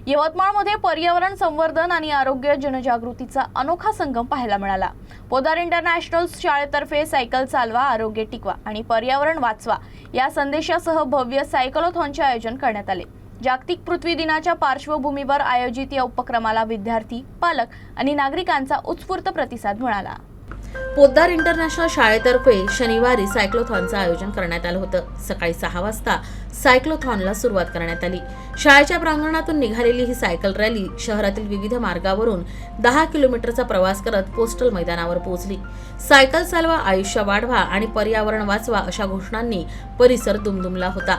यवतमाळमध्ये पर्यावरण संवर्धन आणि आरोग्य जनजागृतीचा अनोखा संगम पाहायला मिळाला। पोद्दार इंटरनॅशनल शाळेतर्फे सायकल चालवा, आरोग्य टिकवा आणि पर्यावरण वाचवा या संदेशासह भव्य सायकलॉथॉनचे आयोजन करण्यात आले। जागतिक पृथ्वी दिनाच्या पार्श्वभूमीवर आयोजित या उपक्रमाला विद्यार्थी, पालक आणि नागरिकांचा उत्स्फूर्त प्रतिसाद मिळाला। पोद्दार इंटरनॅशनल शाळेतर्फे शनिवारी सायक्लोथॉनचं आयोजन करण्यात आलं होतं। सकाळी 6 वाजता सायक्लोथॉनला सुरुवात करण्यात आली। शाळेच्या प्रांगणातून निघालेली ही सायकल रॅली शहरातील विविध मार्गावरून 10 किलोमीटरचा प्रवास करत पोस्टल मैदानावर पोहोचली। सायकल चालवा, आयुष्य वाढवा आणि पर्यावरण वाचवा अशा घोषणांनी परिसर दुमदुमला होता।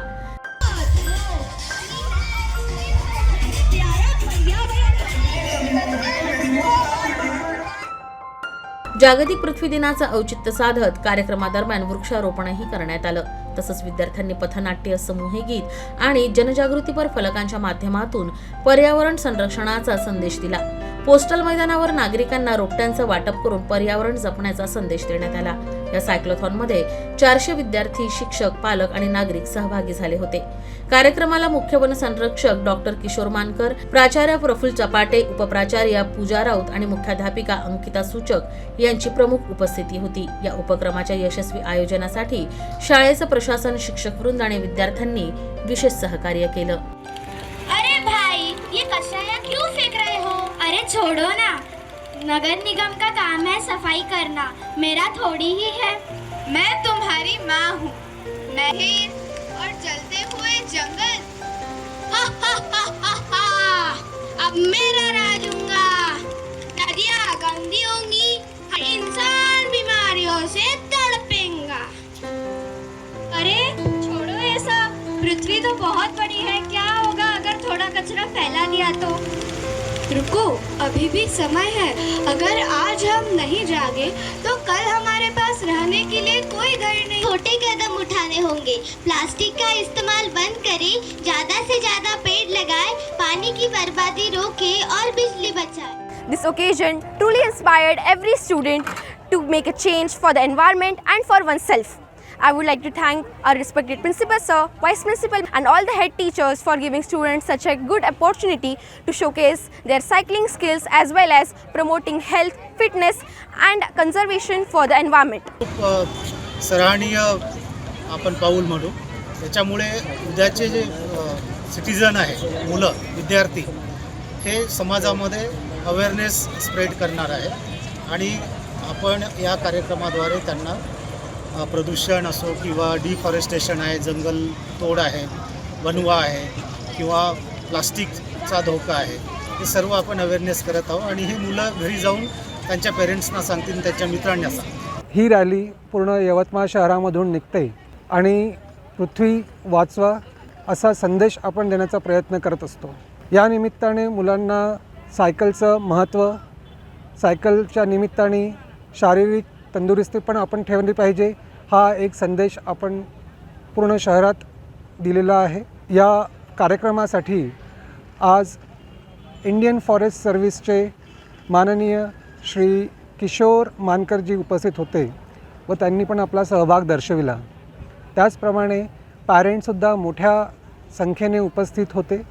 जागतिक पृथ्वी दिनाचं औचित्य साधत कार्यक्रमादरम्यान वृक्षारोपणही करण्यात आलं। तसंच विद्यार्थ्यांनी पथनाट्य, समूह गीत आणि जनजागृतीपर फलकांच्या माध्यमातून पर्यावरण संरक्षणाचा संदेश दिला। पोस्टल मैदानावर नागरिकांना रोपट्यांचं वाटप करून पर्यावरण जपण्याचा संदेश देण्यात आला। या सायक्लोथॉनमध्ये 400 विद्यार्थी, शिक्षक, पालक आणि नागरिक सहभागी झाले होते। कार्यक्रमाला मुख्य वन संरक्षक डॉक्टर किशोर मानकर, प्राचार्य प्रफुल्ल चपाटे, उपप्राचार्य पूजा राऊत आणि मुख्याध्यापिका अंकिता सूचक यांची प्रमुख उपस्थिती होती। या उपक्रमाच्या यशस्वी आयोजनासाठी शाळेचं प्रशासन, शिक्षक वृंद आणि विद्यार्थ्यांनी विशेष सहकार्य केलं। अरे भाई, ये कचरा क्यों फेंक रहे हो? अरे छोड़ो ना, नगर निगम का काम है सफाई करना, मेरा थोड़ी ही है। मैं तुम्हारी माँ हूँ, नहर और जलते हुए जंगल। हा हा हा हा हा, अब मेरा राज होगा। नदियाँ गंदी होंगी, इंसान बीमारियों से तड़पेगा। अरे छोड़ो ये सब, पृथ्वी तो बहुत बड़ी है, क्या होगा अगर थोड़ा कचरा फैला दिया तो? रुको, अभी भी समय है। अगर आज हम नहीं जागे तो कल हमारे पास रहने के लिए कोई घर नहीं। छोटे कदम उठाने होंगे, प्लास्टिक का इस्तेमाल बंद करें, ज्यादा से ज्यादा पेड़ लगाएं, पानी की बर्बादी रोकें और बिजली बचाएं। This occasion truly inspired every student to make a change for the environment and for oneself. I would like to thank our respected principal sir, vice principal and all the head teachers for giving students such a good opportunity to showcase their cycling skills as well as promoting health, fitness and conservation for the environment. सराहनीय आपण पाऊल म्हणू। त्याच्यामुळे उद्याचे जे citizen आहे, मुलं, विद्यार्थी हे समाजामध्ये अवेअरनेस स्प्रेड करणार आहे आणि आपण या कार्यक्रमाद्वारे त्यांना प्रदूषण असो किंवा डिफॉरेस्टेशन आहे, जंगल तोड आहे, वनवा आहे किंवा प्लास्टिकचा धोका आहे, हे सर्व आपण अवेअरनेस करत आहोत आणि हे मुलं घरी जाऊन त्यांच्या पेरेंट्सना सांगतील, त्यांच्या मित्रांना सांगतील। ही रॅली पूर्ण यवतमाळ शहरामधून निघते आणि पृथ्वी वाचवा असा संदेश आपण देण्याचा प्रयत्न करत असतो। या निमित्ताने मुलांना सायकलचं महत्त्व, सायकलच्या निमित्ताने शारीरिक तंदुरुस्ती पण आपण ठेवली पाहिजे, हा एक संदेश आपण पूर्ण शहरात दिलेला आहे। या कार्यक्रमासाठी आज इंडियन फॉरेस्ट सर्व्हिसचे माननीय श्री किशोर मानकरजी उपस्थित होते व त्यांनी पण आपला सहभाग दर्शविला। त्याचप्रमाणे पॅरेंट्ससुद्धा मोठ्या संख्येने उपस्थित होते।